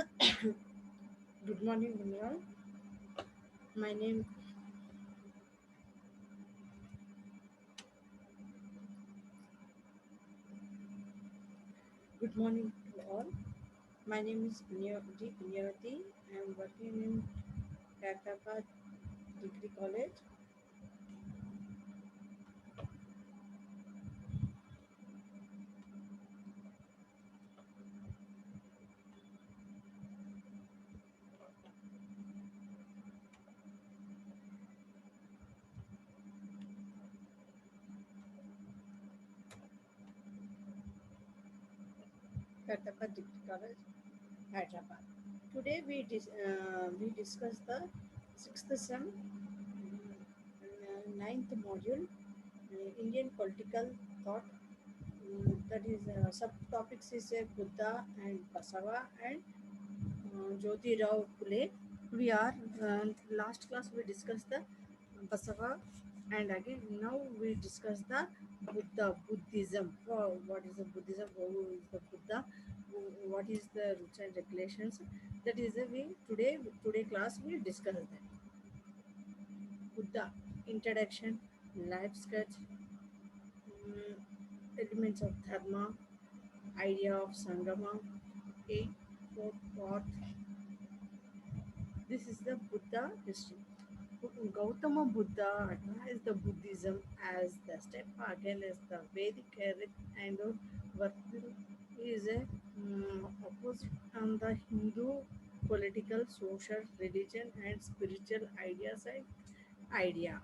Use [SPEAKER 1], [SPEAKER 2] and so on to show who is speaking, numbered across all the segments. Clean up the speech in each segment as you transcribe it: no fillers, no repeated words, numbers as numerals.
[SPEAKER 1] Good morning, everyone. My name. Good morning to all. My name is Punyavati. I am working in Katapa Degree College. Katapa Degree College, Hyderabad. Today we discuss the sixth sem, ninth module, Indian political thought. That is subtopics is Buddha and Basava and Jyoti Rao Phule. We are last class we discussed the Basava, and again now we discuss the Buddhism. What is the Buddhism? Who is the Buddha? What is the rules and regulations? That is the we today class we discuss that. Buddha introduction, life sketch, mm, elements of dharma, idea of Sangama, eight fourth part. This is the Buddha history. Gautama Buddha advanced the Buddhism as the step against the Vedic era and worked is a opposite on the Hindu political, social, religion, and spiritual ideas and idea.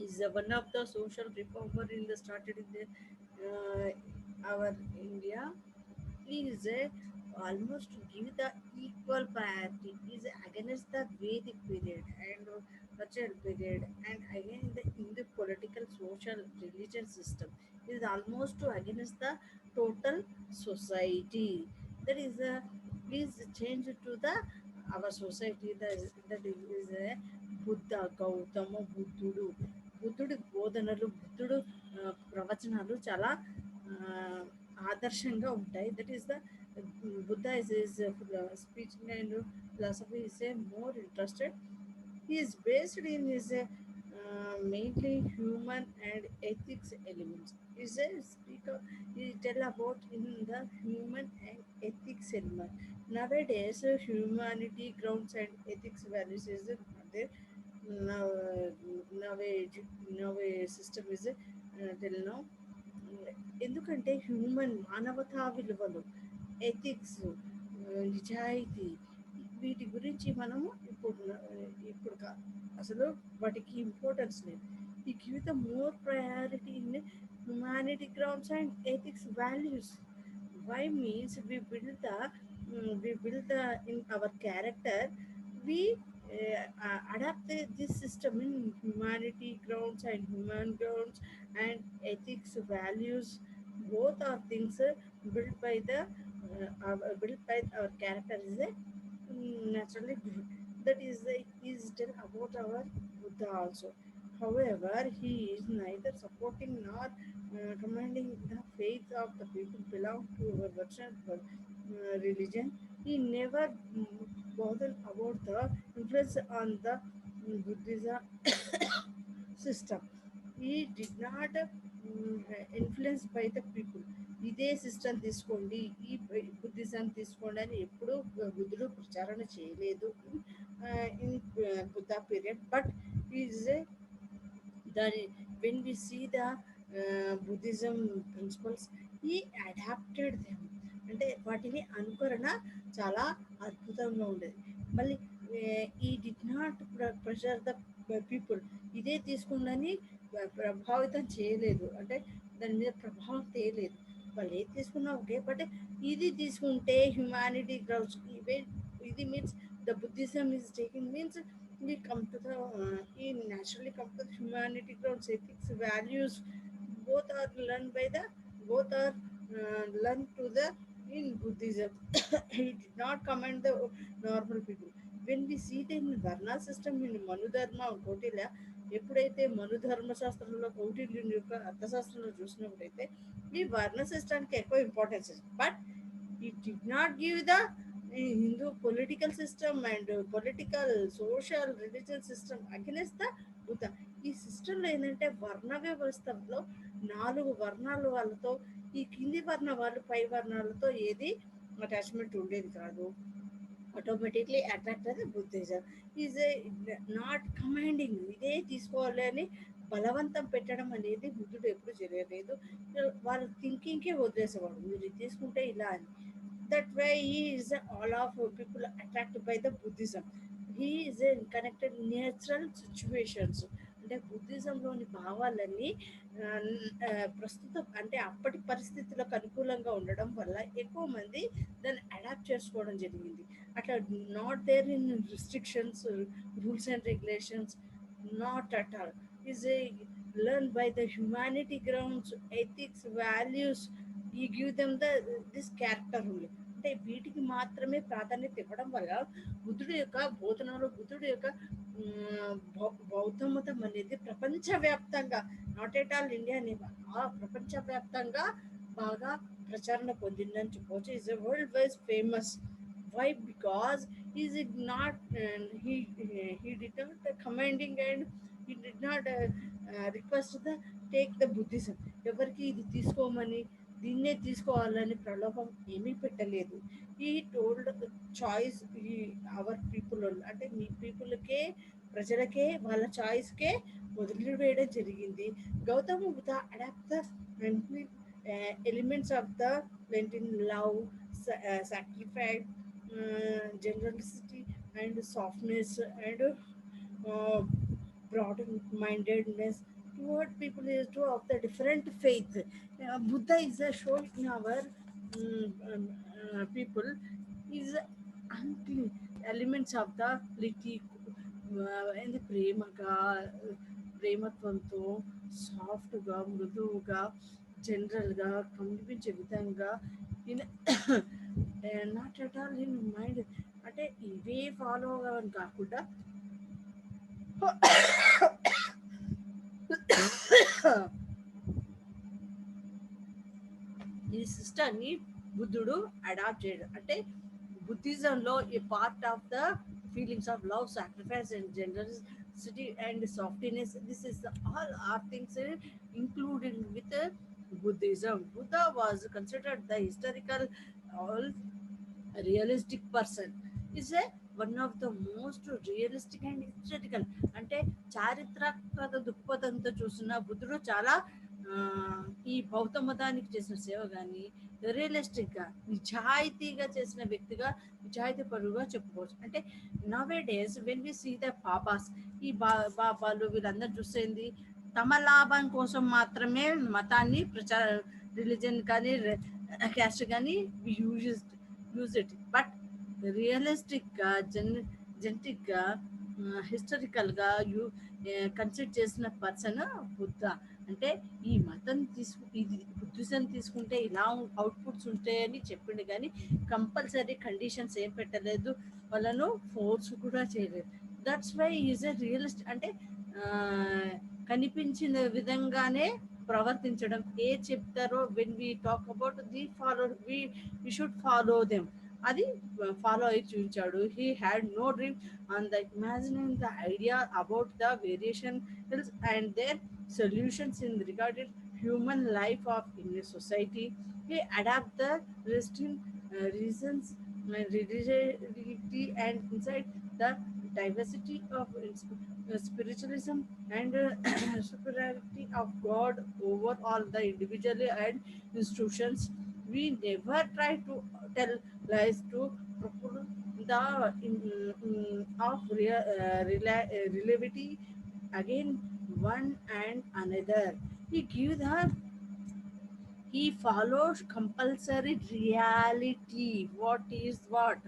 [SPEAKER 1] Is one of the social reformer in the started in the our India is almost give the equal priority is against the Vedic period and cultural period and again the in the political social religion system is almost to against the total society that is change to the our society that is Buddha Gautama బుద్ధుడి బోధనలు బుద్ధుడు ప్రవచనాలు చాలా ఆదర్శంగా ఉంటాయి that is the Buddha is speech and philosophy is a more interested he is based in his mainly human and ethics elements. Is a speaker. He tell about in the human and ethics element. Nowadays, humanity grounds and ethics values is there. Now, now a system is till now. ఎందుకంటే human మానవతా విలువలు ethics నిజాయితీ వీటి గురించి మనము ఇప్పుడు అసలు వాటికి ఇంపార్టెన్స్ లేదు ఈ give the more priority in humanity grounds and ethics values why means we build the in our character we adapt this system in humanity grounds and human grounds and ethics values both are things built by the built by our character is a naturally good that is tell about our Buddha also. However, he is neither supporting nor commanding the faith of the people belong to a Western religion. He never bothered about the influence on the Buddhism system. He did not influence by the people. ఇదే system తీసుకోండి ఈ Buddhism తీసుకోండి అని ఎప్పుడూ బుద్ధుడు ప్రచారణ చేయలేదు in Buddha period but is దాని when we see the Buddhism principles he adapted them అంటే వాటిని అనుకరణ చాలా అద్భుతంగా ఉండేది మళ్ళీ he did not pressure the people ఇదే తీసుకుందని ప్రభావితం చేయలేదు అంటే దాని మీద ప్రభావం తేలేదు వాళ్ళు ఏది తీసుకున్నా ఓకే బట్ ఇది తీసుకుంటే హ్యుమానిటీ గ్రౌండ్స్ ఇవే ఇది means the Buddhism is taking means we come to the we naturally come to the humanity grounds ethics values both are learned by the both are learned to the in Buddhism. He did not command the normal people when we see the in Varna system in Manu Dharma or Kautilya ఎప్పుడైతే మను ధర్మశాస్త్రంలో కౌటిల్యుని యొక్క అర్థశాస్త్రంలో చూసినప్పుడైతే ఈ వర్ణ సిస్టానికి ఎక్కువ importance ఇస్తుంది. But it did not give the Hindu political system and political social religion system against the Buddha. ఈ సిస్టంలో ఏంటంటే వర్ణ వ్యవస్థలో 4 వర్ణాల వాళ్ళతో ఈ కింది వర్ణ వాళ్ళు పై వర్ణాలతో ఏది అటాచ్మెంట్ ఉండేది కాదు. ఆటోమేటిక్లీ అట్రాక్ట్ అయితే Buddhism is a not commanding ఇదే తీసుకోవాలి అని బలవంతం పెట్టడం అనేది బుద్ధుడు ఎప్పుడు చేయలేదు. వాళ్ళ థింకింగ్కే వదిలేసేవాడు, మీరు ఇది తీసుకుంటే ఇలా అని. That way is all of people attract by the Buddhism. He is connected natural situations. అంటే బుద్ధిజంలోని భావాలన్నీ ఆ, ప్రస్తుతం అంటే అప్పటి పరిస్థితులకు అనుకూలంగా ఉండడం వల్ల ఎక్కువ మంది దాన్ని అడాప్ట్ చేసుకోవడం జరిగింది. అట్లా not there in restrictions, rules and regulations, not at all. Is a learn by the humanity grounds, ethics, values. He give them the this character rule. అంటే వీటికి మాత్రమే ప్రాధాన్యత ఇవ్వడం వల్ల బుద్ధుడి యొక్క బోధనలు, బుద్ధుడి యొక్క బౌద్ధ మతం అనేది ప్రపంచవ్యాప్తంగా, నాట్ ఎట్ ఆల్ ఇండియా అని, ఆ ప్రపంచవ్యాప్తంగా బాగా ప్రచారణ పొందిందని చెప్పవచ్చు. Is a world wise famous. Why? Because is it not he did not commanding and he did not request the take the Buddhism. ఎవరికి ఇది తీసుకోమని, దీన్నే తీసుకోవాలని ప్రలోభం ఏమీ పెట్టలేదు. He told choice he our people, అంటే మీ పీపుల్కే, ప్రజలకే వాళ్ళ చాయిస్కే వదిలివేయడం జరిగింది. Gautama Buddha adapt the elements of the lenient love, sacrifice, generosity, and softness, and uh, broad mindedness toward people is to of the different faith. Buddha is a show in our people is unclean elements of the liti and the ప్రేమత్వంతో సాఫ్ట్గా, మృదువుగా, జనరల్గా కనిపించే విధంగా in not at all in mind. అంటే ఇవే follow అవ్వని కాకుండా ఈ సిస్టమ్ని బుద్ధుడు అడాప్ట్ చేయడం అంటే బుద్ధిజంలో a part of the feelings of love, sacrifice and generosity and softness. This is all are things included with Buddhism. Buddha was considered the historical all realistic person. Is a one of the most realistic and historical. అంటే చారిత్రక దృక్పథంతో చూసిన బుద్ధుడు చాలా ఆ, ఈ బౌద్ధ మతానికి చేసిన సేవ కానీ రియలిస్టిక్గా, నిజాయితీగా చేసిన వ్యక్తిగా, నిజాయితీ పరుగా చెప్పుకోవచ్చు. అంటే nowadays when we see the babas, ఈ బాబాలు వీళ్ళందరూ చూసేది తమ లాభం కోసం మాత్రమే మతాన్ని ప్రచార, రిలీజన్ కానీ క్యాస్ట్ కానీ యూజ్ ఇట్. బట్ రియలిస్టిక్గా, జెనెటిక్గా, హిస్టరికల్గా కన్సిడర్ చేసిన పర్సన్ బుద్ధ. అంటే ఈ మతం ఇది బుద్ధిజం తీసుకుంటే ఇలా అవుట్పుట్స్ ఉంటాయని చెప్పిండు కానీ కంపల్సరీ కండిషన్స్ ఏం పెట్టలేదు, వాళ్ళను ఫోర్స్ కూడా చేయలేదు. That's why is a realist. అంటే కనిపించిన విధంగానే ప్రవర్తించడం. ఏ చెప్తారో when we talk about the follow, we should follow them, అది ఫాలో అయి చూపించాడు. He had no dream on the imagining the idea about the variation and their solutions in regarded human life of in a society. He adapt the reasons, religiosity, and inside the diversity of spiritualism and superiority of God over all the individual and institutions. We never try to tell lies to propel the of relativity again one and another. He give the he follows compulsory reality. What is what?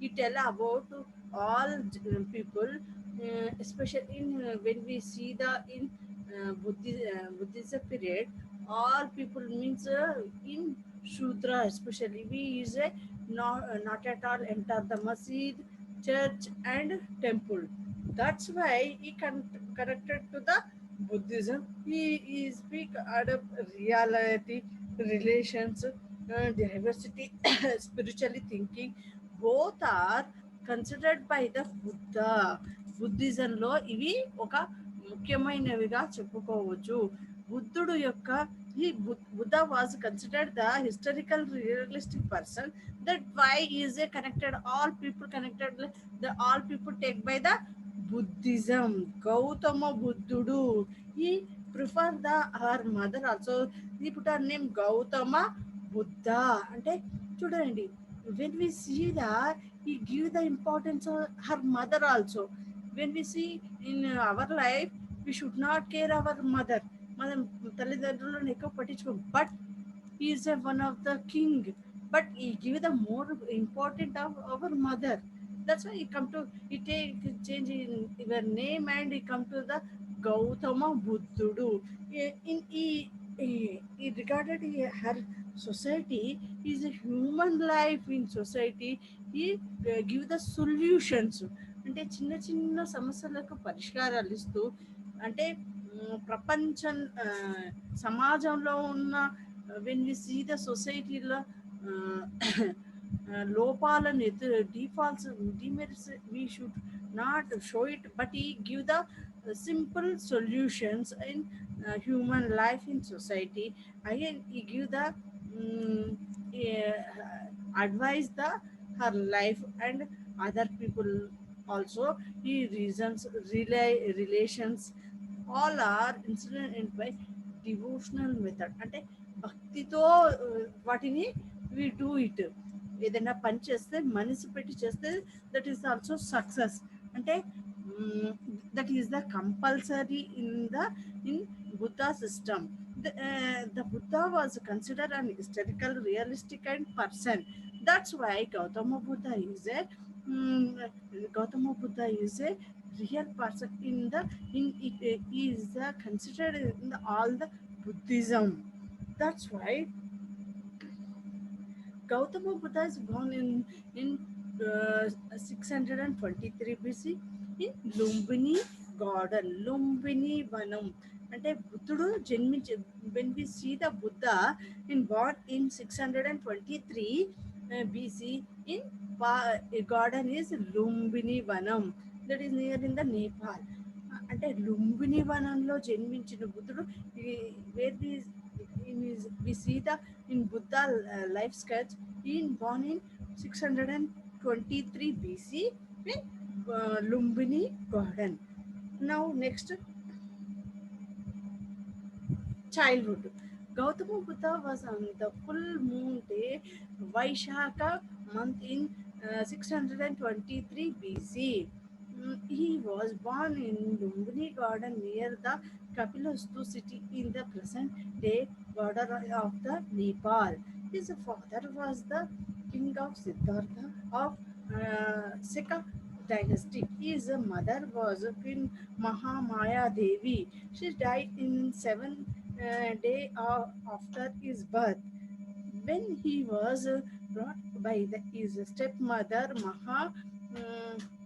[SPEAKER 1] He tell about all people, especially in when we see the in Buddhism period, all people means in Shudra especially we is not at all enter the masjid, church and temple. That's why he can connected to the Buddhism. He speak adapt reality, relations, diversity, spiritually thinking. Both are considered by the Buddha. బుద్ధిజంలో ఇవి ఒక ముఖ్యమైనవిగా చెప్పుకోవచ్చు. బుద్ధుడు యొక్క ఈ Buddha was considered the historical realistic person. That why is a connected all people connected the all people take by the Buddhism. Gautama బుద్ధుడు he prefer the her mother also. He put her name Gautama Buddha. అంటే చూడండి, when we see the he give the importance of her mother also. When we see in our life, we should not care our mother. మనం తల్లిదండ్రులను ఎక్కువ పట్టించుకోం, but he is a one of the king, but he give the more important of our mother. That's why he come to, he take change in your name and he come to the Gautama Buddhudu. In he regarded her society is a human life. In society he give the solutions. అంటే చిన్న చిన్న సమస్యలకు పరిష్కారాలు ఇస్తూ, అంటే ప్రపంచం సమాజంలో ఉన్న వెన్ వి సీ ద సొసైటీలో లోపాలను defaults demerits we should not show it, but he give the simple solutions in human life in society. Again he give the advise the her life and other people also. He reasons relations all are incident by devotional method. అంటే భక్తితో వాటిని we do it. ఏదైనా పని చేస్తే మనసు పెట్టి చేస్తే that is also success. అంటే that is the compulsory in Buddha system. The Buddha was considered an historical, realistic and person. That's why Gautama Buddha is a real person in the in it is considered in all the Buddhism. That's why Gautama Buddha is born in 623 BC in Lumbini Garden, Lumbini Vanam. అంటే బుద్ధుడు జన్మించి, when we see the Buddha in born in 623 BC in garden is Lumbini Vanam, that is near in the Nepal. అంటే లుంబిని వనంలో జన్మించిన బుద్ధుడు wear we see the in Buddha life sketch in born in 623 BC in Lumbini Garden. Now next, childhood. Gautama Buddha was on the full moon day Vaishaka month in 623 BC. He was born in Lumbini Garden near the Kapilastu city in the present day border of the Nepal. His father was the king of Siddhartha of Sika dynasty. His mother was Queen Mahamaya Devi. She died in 7 day after his birth. When he was brought by his stepmother Maha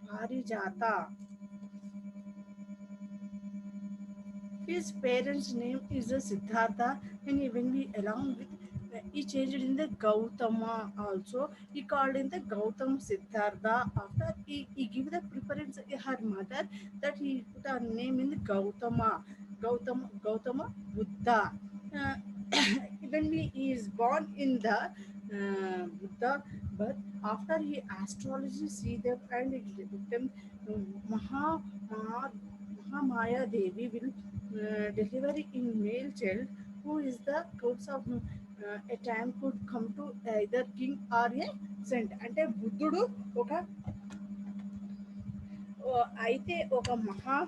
[SPEAKER 1] Parijata. His parents' name is Siddhartha, and when we along with he changed in the Gautama also. He called in the Gautam Siddhartha. After he gave the preference her mother that he put her name in the Gautama Buddha. When he is born in the Buddha, but after he astrology see them and it became Mahamaya Devi will deliver in male child who is the cause of a time could come to either king or a saint. అంటే బుద్ధుడు ఒక అయితే ఒక మహా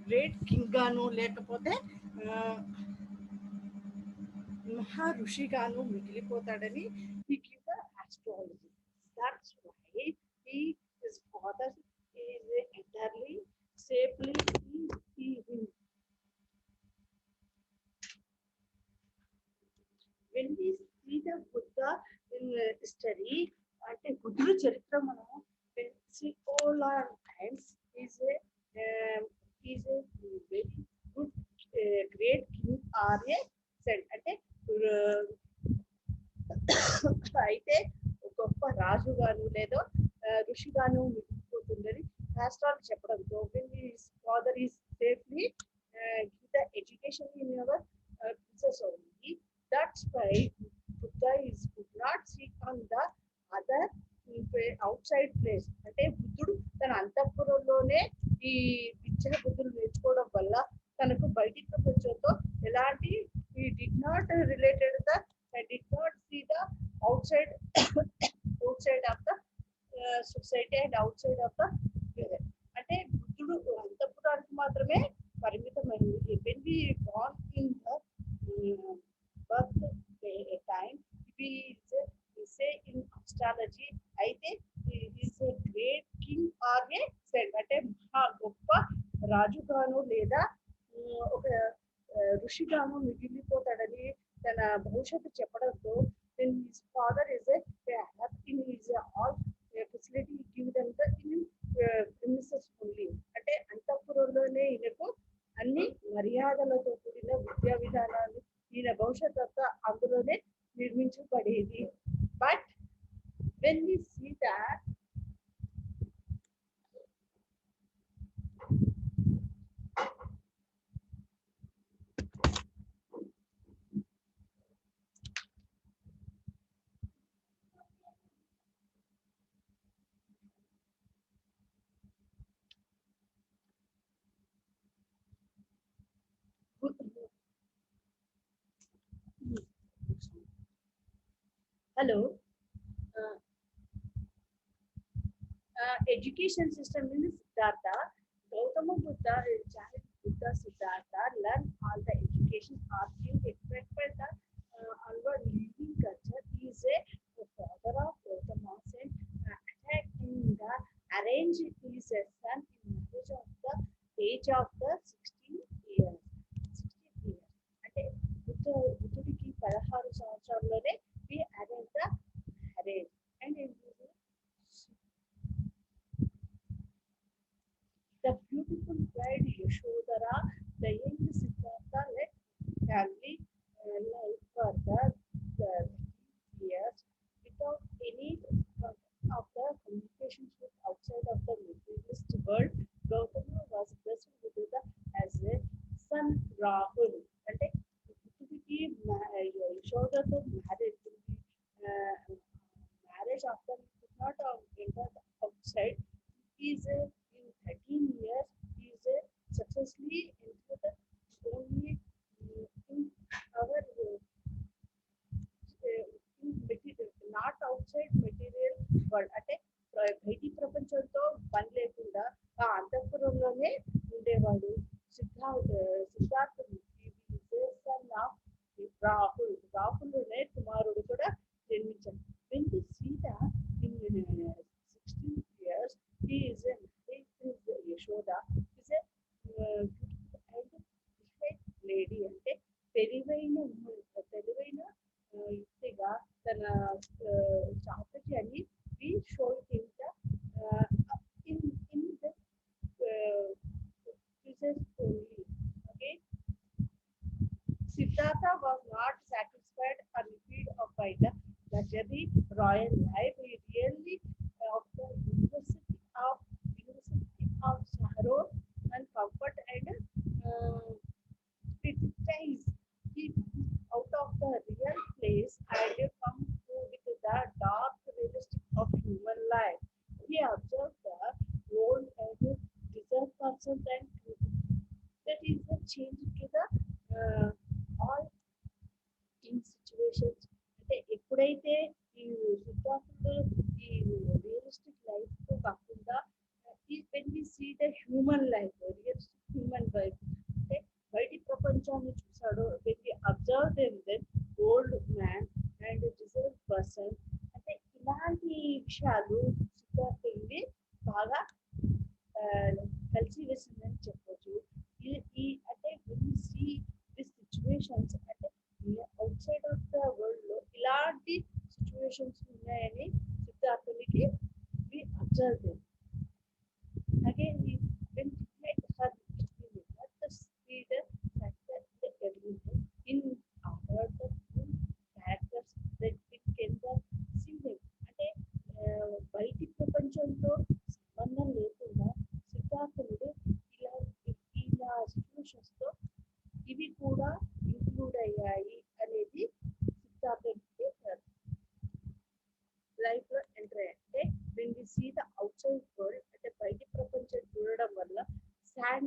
[SPEAKER 1] great king గాను లేకపోతే మహా ఋషిగాను మిగిలిపోతాడని he give the astrology. That's why his father is entirely safely he when we see the Buddha in study, అంటే బుద్ధుడు చరిత్ర మనము when see all our times is a very good, great king or a said. అంటే అయితే గొప్ప రాజుగాను లేదో ఋషిగాను మిగిలిపోతుందని రాష్ట్రాలు చెప్పడంతో when his father is safely give the education in our princess only. That's why Buddha is could not seek on the other outside place. అంటే బుద్ధుడు తన అంతఃపురంలోనే ఈ విద్యా బుద్ధులు నేర్చుకోవడం వల్ల తనకు బయటి ప్రపంచంతో ఎలాంటి he did not related the did not see the outside outside of the society and outside of the mirror. అంటే బుద్ధుడు అంతఃపురానికి మాత్రమే పరిమితమైనది. when we born in the birth time we say in astrology అయితే is a great king or a saint అంటే మహా గొప్ప రాజుగాను లేదా ఒక ఋషిగాను మిగిలిపోతాడని తన భవిష్యత్తు చెప్పడంతో then his father is a in his all facility give them the in premises only. అంటే అంతఃపురంలోనే ఈయనకు అన్ని మర్యాదలతో కూడిన విద్యా విధానాలు ఈయన భవిష్యత్తు అంతా అందులోనే నిర్మించబడేది. But when we see that hello, uh, education system in Siddhartha, Gautama Buddha, child Buddha Siddhartha, learn all the education asking expected the our living culture is a father of Gautama and attack in the arrange his son in marriage of the age of the 16 years. 16 years. అంటే బుద్ధుడికి 16 సంవత్సరాల్లోనే we arrange the marriage and in the beautiful bride Yashodhara, the young Siddhartha led family life for the years without any of the communications with outside of the materialist world. Gautama was blessed with the as a son Rahul. అంటే బుద్ధుడికి యశోదతో marriage marriage after he could not enter the outside. He is in 13 years. He is successfully into the only in our in material, not outside material world. అంటే బయటి ప్రపంచంతో పని లేకుండా ఆ అంతఃపురంలోనే ఉండేవాడు. సిద్ధార్థుడు రాహులునే కుమారుడు కూడా జన్మించాడు. when we see that in 16 years he is a Yashoda is a beautiful and different lady. అంటే తెలివైన యుక్తిగా తన strategy అని we show it in the in the pieces only. Okay, Siddhartha was not satisfied or repeat of by the luxury royal life. He really of the University of Shahroor and comfort and criticize. He out of the real place and come to with the dark realistic of human life. He observed the role and deserve person and that is the change to the all in situations. అంటే ఎప్పుడైతే ఈ సిద్ధార్థుడు ఈ realistic life తో కాకుండా when we see the human life, realistic human life, అంటే బయటి ప్రపంచాన్ని చూసాడు. when we observe them then old man and deserved person, అంటే ఇలాంటి విషయాలు సిద్ధార్థుడిని బాగా కలిసి వేసిందని చెప్పొచ్చు. ఈ అంటే when we see these situations అంటే outside of the world లో ఇలాంటి సిచ్యువేషన్స్ ఉన్నాయని సిద్ధార్థునికి we observe them. Again, when he met her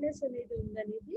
[SPEAKER 1] awareness అనేది ఉందనేది